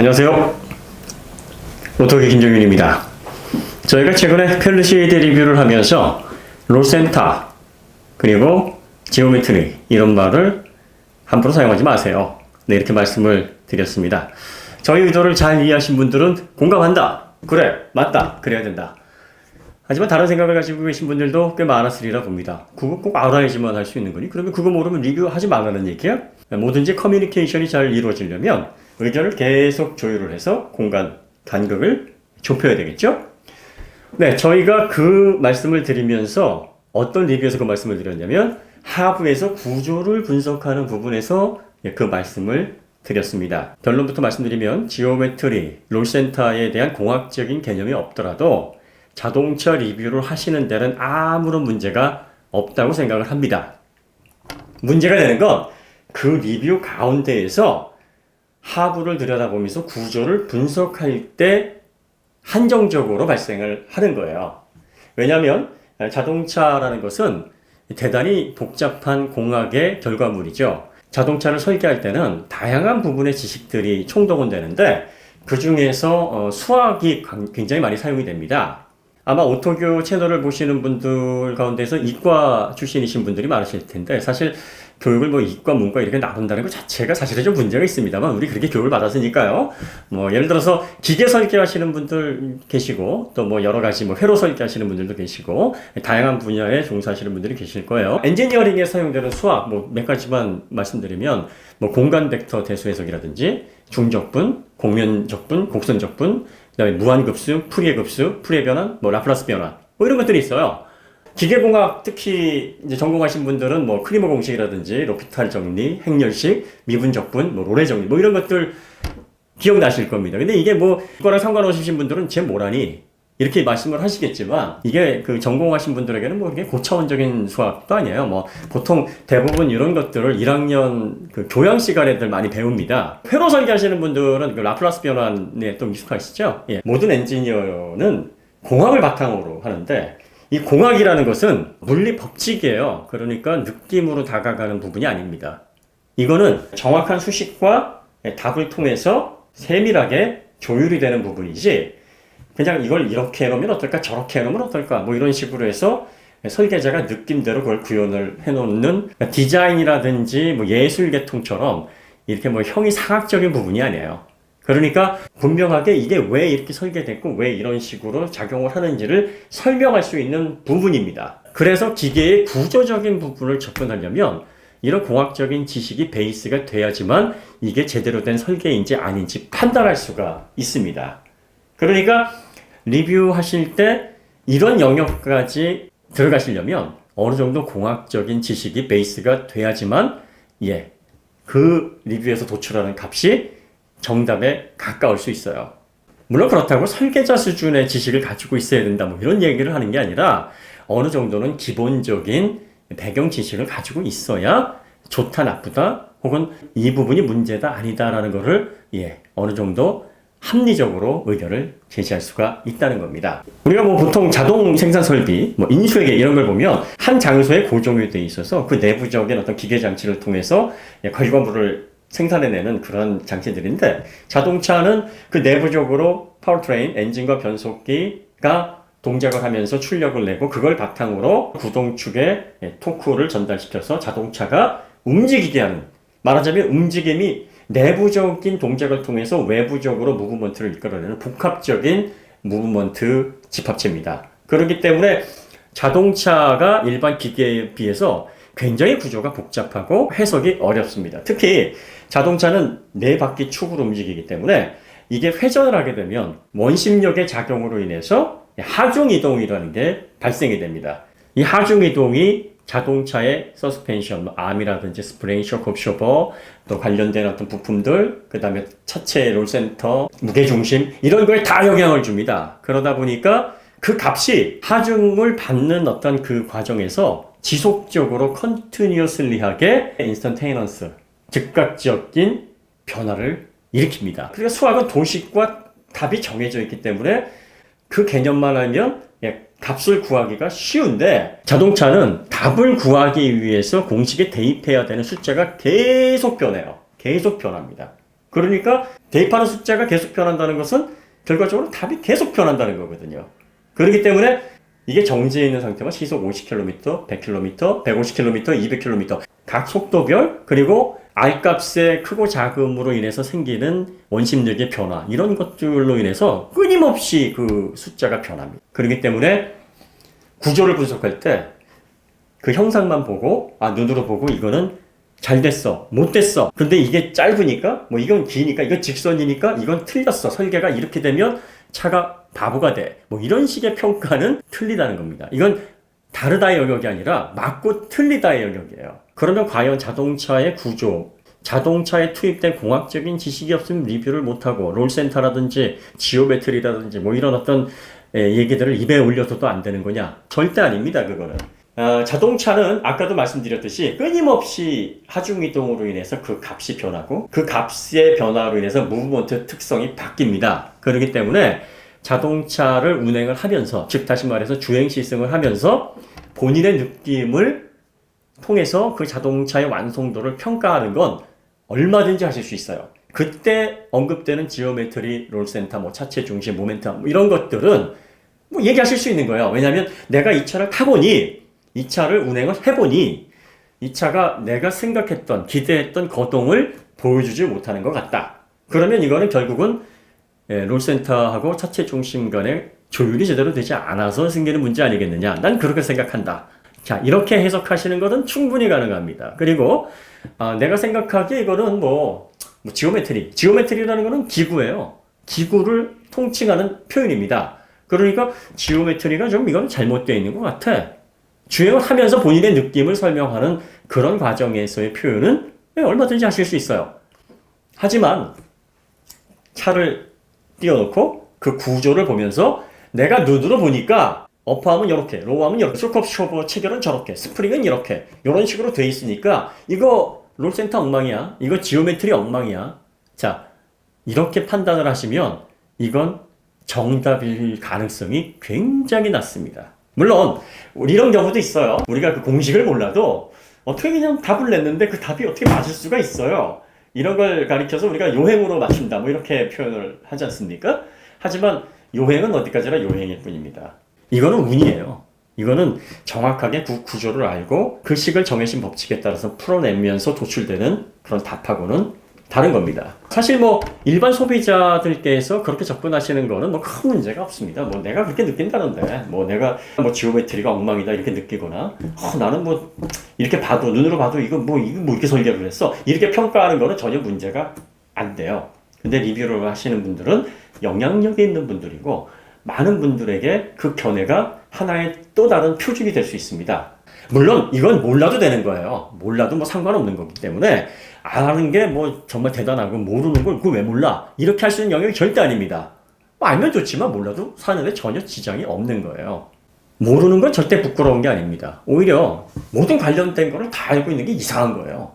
안녕하세요. 오토기 김정윤입니다. 저희가 최근에 펠루시드 리뷰를 하면서 롤센타 그리고 지오메트리 이런 말을 함부로 사용하지 마세요. 네, 이렇게 말씀을 드렸습니다. 저희 의도를 잘 이해하신 분들은 공감한다. 그래, 맞다. 그래야 된다. 하지만 다른 생각을 가지고 계신 분들도 꽤 많았으리라 봅니다. 그거 꼭 알아야지만 할 수 있는 거니? 그러면 그거 모르면 리뷰하지 말라는 얘기야? 뭐든지 커뮤니케이션이 잘 이루어지려면 의견을 계속 조율을 해서 공간, 간극을 좁혀야 되겠죠? 네, 저희가 그 말씀을 드리면서 어떤 리뷰에서 그 말씀을 드렸냐면 하부에서 구조를 분석하는 부분에서 그 말씀을 드렸습니다. 결론부터 말씀드리면 지오메트리, 롤센터에 대한 공학적인 개념이 없더라도 자동차 리뷰를 하시는 데는 아무런 문제가 없다고 생각을 합니다. 문제가 되는 건 그 리뷰 가운데에서 하부를 들여다보면서 구조를 분석할 때 한정적으로 발생을 하는 거예요. 왜냐하면 자동차라는 것은 대단히 복잡한 공학의 결과물이죠. 자동차를 설계할 때는 다양한 부분의 지식들이 총동원되는데 그 중에서 수학이 굉장히 많이 사용이 됩니다. 아마 오토교 채널을 보시는 분들 가운데서 이과 출신이신 분들이 많으실 텐데 사실 교육을 뭐 이과, 문과 이렇게 나눈다는 것 자체가 사실은 좀 문제가 있습니다만 우리 그렇게 교육을 받았으니까요. 뭐 예를 들어서 기계 설계하시는 분들 계시고 또 뭐 여러 가지 뭐 회로 설계하시는 분들도 계시고 다양한 분야에 종사하시는 분들이 계실 거예요. 엔지니어링에 사용되는 수학 뭐 몇 가지만 말씀드리면 뭐 공간 벡터 대수 해석이라든지 중적분, 공면적분, 곡선적분, 그다음에 무한급수, 풀이의 급수, 풀이의 변환, 뭐 라플라스 변환 뭐 이런 것들이 있어요. 기계공학 특히 이제 전공하신 분들은 뭐 크리머 공식이라든지 로피탈 정리, 행렬식, 미분적분, 뭐 로레 정리 뭐 이런 것들 기억나실 겁니다. 근데 이게 뭐 이거랑 상관없으신 분들은 쟤 뭐라니 이렇게 말씀을 하시겠지만 이게 그 전공하신 분들에게는 뭐 이게 고차원적인 수학도 아니에요. 뭐 보통 대부분 이런 것들을 1학년 그 교양 시간에들 많이 배웁니다. 회로 설계하시는 분들은 그 라플라스 변환에 또 익숙하시죠? 예. 모든 엔지니어는 공학을 바탕으로 하는데 이 공학이라는 것은 물리 법칙이에요. 그러니까 느낌으로 다가가는 부분이 아닙니다. 이거는 정확한 수식과 답을 통해서 세밀하게 조율이 되는 부분이지 그냥 이걸 이렇게 해놓으면 어떨까 저렇게 해놓으면 어떨까 뭐 이런 식으로 해서 설계자가 느낌대로 그걸 구현을 해놓는 디자인이라든지 뭐 예술 계통처럼 이렇게 뭐 형이상학적인 부분이 아니에요. 그러니까 분명하게 이게 왜 이렇게 설계됐고 왜 이런 식으로 작용을 하는지를 설명할 수 있는 부분입니다. 그래서 기계의 구조적인 부분을 접근하려면 이런 공학적인 지식이 베이스가 돼야지만 이게 제대로 된 설계인지 아닌지 판단할 수가 있습니다. 그러니까 리뷰하실 때 이런 영역까지 들어가시려면 어느 정도 공학적인 지식이 베이스가 돼야지만 그 리뷰에서 도출하는 값이 정답에 가까울 수 있어요. 물론 그렇다고 설계자 수준의 지식을 가지고 있어야 된다 뭐 이런 얘기를 하는 게 아니라 어느 정도는 기본적인 배경 지식을 가지고 있어야 좋다 나쁘다 혹은 이 부분이 문제다 아니다라는 거를 어느 정도 합리적으로 의견을 제시할 수가 있다는 겁니다. 우리가 뭐 보통 자동 생산 설비, 뭐 인수회계 이런 걸 보면 한 장소에 고정이 되어 있어서 그 내부적인 어떤 기계 장치를 통해서 결과물을 생산해내는 그런 장치들인데 자동차는 그 내부적으로 파워트레인, 엔진과 변속기가 동작을 하면서 출력을 내고 그걸 바탕으로 구동축에 토크를 전달시켜서 자동차가 움직이게 하는 말하자면 움직임이 내부적인 동작을 통해서 외부적으로 무브먼트를 이끌어내는 복합적인 무브먼트 집합체입니다. 그렇기 때문에 자동차가 일반 기계에 비해서 굉장히 구조가 복잡하고 해석이 어렵습니다. 특히 자동차는 네 바퀴 축으로 움직이기 때문에 이게 회전을 하게 되면 원심력의 작용으로 인해서 하중이동이라는 게 발생이 됩니다. 이 하중이동이 자동차의 서스펜션, 암이라든지 스프링, 쇼크옵쇼버, 또 관련된 어떤 부품들, 그 다음에 차체 롤센터, 무게중심 이런 거에 다 영향을 줍니다. 그러다 보니까 그 값이 하중을 받는 어떤 그 과정에서 지속적으로 컨티뉴어슬리하게 인스턴테이너스, 즉각적인 변화를 일으킵니다. 그러니까 수학은 도식과 답이 정해져 있기 때문에 그 개념만 알면 값을 구하기가 쉬운데 자동차는 답을 구하기 위해서 공식에 대입해야 되는 숫자가 계속 변해요. 계속 변합니다. 그러니까 대입하는 숫자가 계속 변한다는 것은 결과적으로 답이 계속 변한다는 거거든요. 그렇기 때문에 이게 정지해 있는 상태면 시속 50km, 100km, 150km, 200km 각 속도별 그리고 R값의 크고 작음으로 인해서 생기는 원심력의 변화 이런 것들로 인해서 끊임없이 그 숫자가 변합니다. 그렇기 때문에 구조를 분석할 때 그 형상만 보고 눈으로 보고 이거는 잘 됐어, 못 됐어. 근데 이게 짧으니까 뭐 이건 기니까 이건 직선이니까 이건 틀렸어. 설계가 이렇게 되면 차가 바보가 돼. 뭐 이런 식의 평가는 틀리다는 겁니다. 이건 다르다의 영역이 아니라 맞고 틀리다의 영역이에요. 그러면 과연 자동차의 구조, 자동차에 투입된 공학적인 지식이 없으면 리뷰를 못하고 롤센터라든지 지오메트리라든지 뭐 이런 어떤 얘기들을 입에 올려서도 안 되는 거냐? 절대 아닙니다. 그거는. 자동차는 아까도 말씀드렸듯이 끊임없이 하중이동으로 인해서 그 값이 변하고 그 값의 변화로 인해서 무브먼트 특성이 바뀝니다. 그렇기 때문에 자동차를 운행을 하면서 즉 다시 말해서 주행 시승을 하면서 본인의 느낌을 통해서 그 자동차의 완성도를 평가하는 건 얼마든지 하실 수 있어요. 그때 언급되는 지오메트리, 롤센터, 뭐 차체 중심, 모멘텀 뭐 이런 것들은 뭐 얘기하실 수 있는 거예요. 왜냐하면 내가 이 차를 타보니 이 차를 운행을 해보니 이 차가 내가 생각했던 기대했던 거동을 보여주지 못하는 것 같다. 그러면 이거는 결국은 롤센터하고 차체 중심 간의 조율이 제대로 되지 않아서 생기는 문제 아니겠느냐. 난 그렇게 생각한다. 자, 이렇게 해석하시는 것은 충분히 가능합니다. 그리고 내가 생각하기에 이거는 지오메트리라는 거는 기구예요. 기구를 통칭하는 표현입니다. 그러니까 지오메트리가 좀 이건 잘못되어 있는 것 같아. 주행을 하면서 본인의 느낌을 설명하는 그런 과정에서의 표현은 얼마든지 하실 수 있어요. 하지만 차를 띄워놓고 그 구조를 보면서 내가 눈으로 보니까 어퍼하면 이렇게, 로우하면 이렇게, 쇼크업 쇼버 체결은 저렇게, 스프링은 이렇게 이런 식으로 돼 있으니까 이거 롤센터 엉망이야. 이거 지오메트리 엉망이야. 자, 이렇게 판단을 하시면 이건 정답일 가능성이 굉장히 낮습니다. 물론 이런 경우도 있어요. 우리가 그 공식을 몰라도 어떻게 그냥 답을 냈는데 그 답이 어떻게 맞을 수가 있어요. 이런 걸 가리켜서 우리가 요행으로 맞춘다 뭐 이렇게 표현을 하지 않습니까? 하지만 요행은 어디까지나 요행일 뿐입니다. 이거는 운이에요. 이거는 정확하게 구조를 알고 그 식을 정해진 법칙에 따라서 풀어내면서 도출되는 그런 답하고는 다른 겁니다. 사실 일반 소비자들께서 그렇게 접근하시는 거는 큰 문제가 없습니다. 내가 그렇게 느낀다는데, 내가 지오메트리가 엉망이다 이렇게 느끼거나, 나는 이렇게 봐도, 눈으로 봐도 이거 이렇게 설계를 했어. 이렇게 평가하는 거는 전혀 문제가 안 돼요. 근데 리뷰를 하시는 분들은 영향력이 있는 분들이고, 많은 분들에게 그 견해가 하나의 또 다른 표준이 될 수 있습니다. 물론 이건 몰라도 되는 거예요. 몰라도 상관없는 거기 때문에 아는 게 정말 대단하고 모르는 걸 그걸 왜 몰라? 이렇게 할 수 있는 영역이 절대 아닙니다. 알면 좋지만 몰라도 사는데 전혀 지장이 없는 거예요. 모르는 건 절대 부끄러운 게 아닙니다. 오히려 모든 관련된 거를 다 알고 있는 게 이상한 거예요.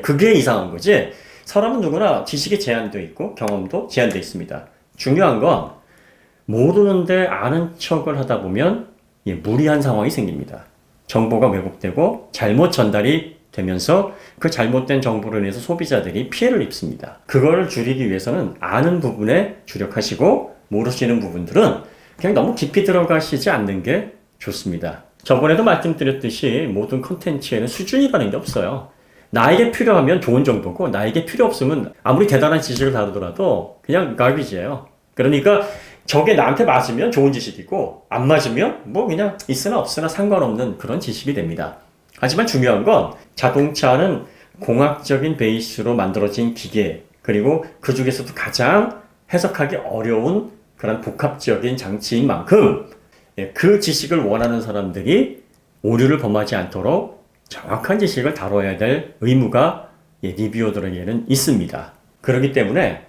그게 이상한 거지. 사람은 누구나 지식이 제한되어 있고 경험도 제한되어 있습니다. 중요한 건 모르는데 아는 척을 하다 보면 무리한 상황이 생깁니다. 정보가 왜곡되고 잘못 전달이 되면서 그 잘못된 정보로 인해서 소비자들이 피해를 입습니다. 그거를 줄이기 위해서는 아는 부분에 주력하시고 모르시는 부분들은 그냥 너무 깊이 들어가시지 않는 게 좋습니다. 저번에도 말씀드렸듯이 모든 콘텐츠에는 수준이라는 게 없어요. 나에게 필요하면 좋은 정보고 나에게 필요 없으면 아무리 대단한 지식을 다루더라도 그냥 garbage예요. 그러니까 저게 나한테 맞으면 좋은 지식이고 안 맞으면 그냥 있으나 없으나 상관없는 그런 지식이 됩니다. 하지만 중요한 건 자동차는 공학적인 베이스로 만들어진 기계 그리고 그 중에서도 가장 해석하기 어려운 그런 복합적인 장치인 만큼 그 지식을 원하는 사람들이 오류를 범하지 않도록 정확한 지식을 다뤄야 될 의무가 리뷰어들에게는 있습니다. 그렇기 때문에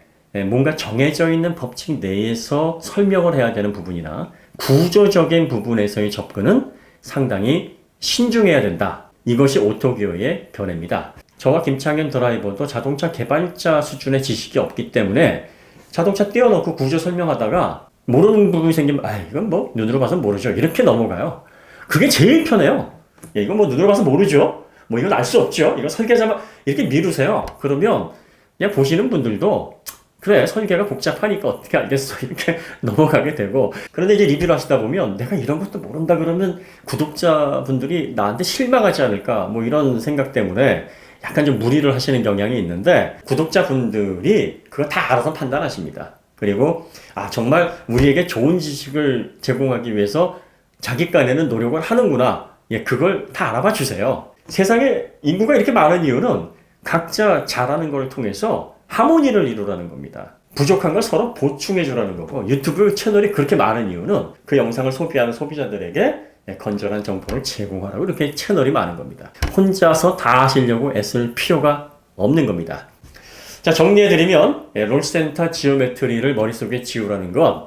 뭔가 정해져 있는 법칙 내에서 설명을 해야 되는 부분이나 구조적인 부분에서의 접근은 상당히 신중해야 된다. 이것이 오토기어의 견해입니다. 저와 김창현 드라이버도 자동차 개발자 수준의 지식이 없기 때문에 자동차 띄워놓고 구조 설명하다가 모르는 부분이 생기면 이건 눈으로 봐서 모르죠. 이렇게 넘어가요. 그게 제일 편해요. 이건 눈으로 봐서 모르죠. 이건 알 수 없죠. 이거 설계자만 이렇게 미루세요. 그러면 그냥 보시는 분들도 그래, 설계가 복잡하니까 어떻게 알겠어, 이렇게 넘어가게 되고. 그런데 이제 리뷰를 하시다 보면 내가 이런 것도 모른다 그러면 구독자분들이 나한테 실망하지 않을까, 뭐 이런 생각 때문에 약간 좀 무리를 하시는 경향이 있는데, 구독자분들이 그거 다 알아서 판단하십니다. 그리고 정말 우리에게 좋은 지식을 제공하기 위해서 자기간에는 노력을 하는구나, 예, 그걸 다 알아봐 주세요. 세상에 인구가 이렇게 많은 이유는 각자 잘하는 걸 통해서 하모니를 이루라는 겁니다. 부족한 걸 서로 보충해 주라는 거고, 유튜브 채널이 그렇게 많은 이유는 그 영상을 소비하는 소비자들에게 건전한 정보를 제공하라고 이렇게 채널이 많은 겁니다. 혼자서 다 하시려고 애쓸 필요가 없는 겁니다. 자, 정리해드리면 롤센터 지오메트리를 머릿속에 지우라는 건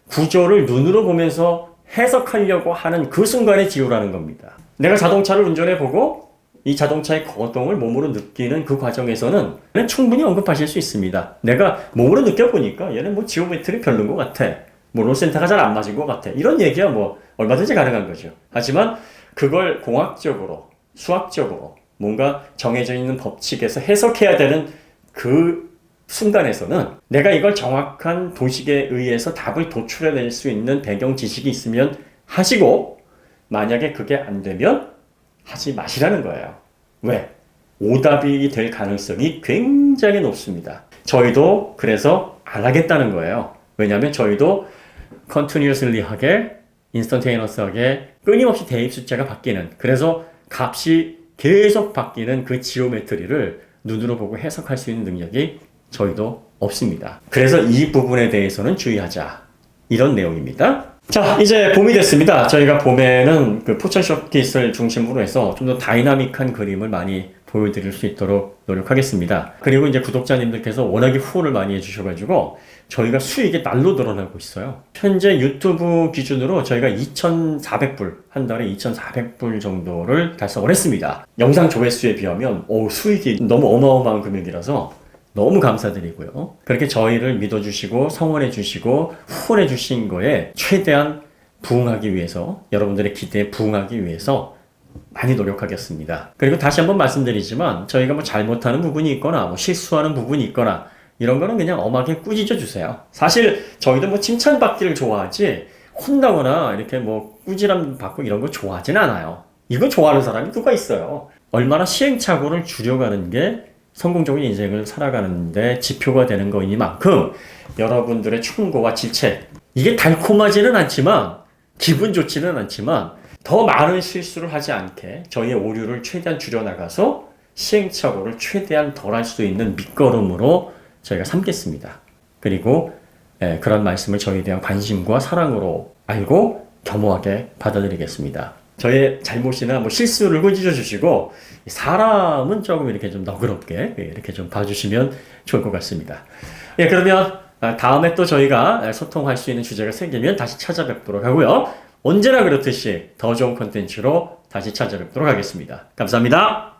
구조를 눈으로 보면서 해석하려고 하는 그 순간에 지우라는 겁니다. 내가 자동차를 운전해보고 이 자동차의 거동을 몸으로 느끼는 그 과정에서는 충분히 언급하실 수 있습니다. 내가 몸으로 느껴보니까 얘는 뭐 지오메트리 별론 것 같아, 뭐 롤센터가 잘 안 맞은 것 같아, 이런 얘기야 뭐 얼마든지 가능한 거죠. 하지만 그걸 공학적으로, 수학적으로 뭔가 정해져 있는 법칙에서 해석해야 되는 그 순간에서는 내가 이걸 정확한 도식에 의해서 답을 도출해낼 수 있는 배경 지식이 있으면 하시고, 만약에 그게 안 되면 하지 마시라는 거예요. 왜? 오답이 될 가능성이 굉장히 높습니다. 저희도 그래서 안 하겠다는 거예요. 왜냐하면 저희도 continuously하게, instantaneous하게 끊임없이 대입 숫자가 바뀌는, 그래서 값이 계속 바뀌는 그 지오메트리를 눈으로 보고 해석할 수 있는 능력이 저희도 없습니다. 그래서 이 부분에 대해서는 주의하자, 이런 내용입니다. 자, 이제 봄이 됐습니다. 저희가 봄에는 그 포천 쇼킷을 중심으로 해서 좀 더 다이나믹한 그림을 많이 보여드릴 수 있도록 노력하겠습니다. 그리고 이제 구독자님들께서 워낙에 후원을 많이 해주셔가지고 저희가 수익이 날로 늘어나고 있어요. 현재 유튜브 기준으로 저희가 2,400불, 한 달에 2,400불 정도를 달성을 했습니다. 영상 조회수에 비하면 수익이 너무 어마어마한 금액이라서 너무 감사드리고요. 그렇게 저희를 믿어주시고 성원해주시고 후원해주신 거에 최대한 부응하기 위해서, 여러분들의 기대에 부응하기 위해서 많이 노력하겠습니다. 그리고 다시 한번 말씀드리지만 저희가 뭐 잘못하는 부분이 있거나 뭐 실수하는 부분이 있거나 이런 거는 그냥 엄하게 꾸짖어 주세요. 사실 저희도 뭐 칭찬받기를 좋아하지 혼나거나 이렇게 뭐 꾸지람 받고 이런 거 좋아하진 않아요. 이거 좋아하는 사람이 누가 있어요. 얼마나 시행착오를 줄여가는 게 성공적인 인생을 살아가는데 지표가 되는 거이니만큼 여러분들의 충고와 질책, 이게 달콤하지는 않지만 기분 좋지는 않지만 더 많은 실수를 하지 않게 저희의 오류를 최대한 줄여나가서 시행착오를 최대한 덜 할 수 있는 밑거름으로 저희가 삼겠습니다. 그리고 그런 말씀을 저희에 대한 관심과 사랑으로 알고 겸허하게 받아들이겠습니다. 저의 잘못이나 뭐 실수를 꾸짖어 주시고 사람은 조금 이렇게 좀 너그럽게 이렇게 좀 봐주시면 좋을 것 같습니다. 예, 그러면 다음에 또 저희가 소통할 수 있는 주제가 생기면 다시 찾아뵙도록 하고요. 언제나 그렇듯이 더 좋은 콘텐츠로 다시 찾아뵙도록 하겠습니다. 감사합니다.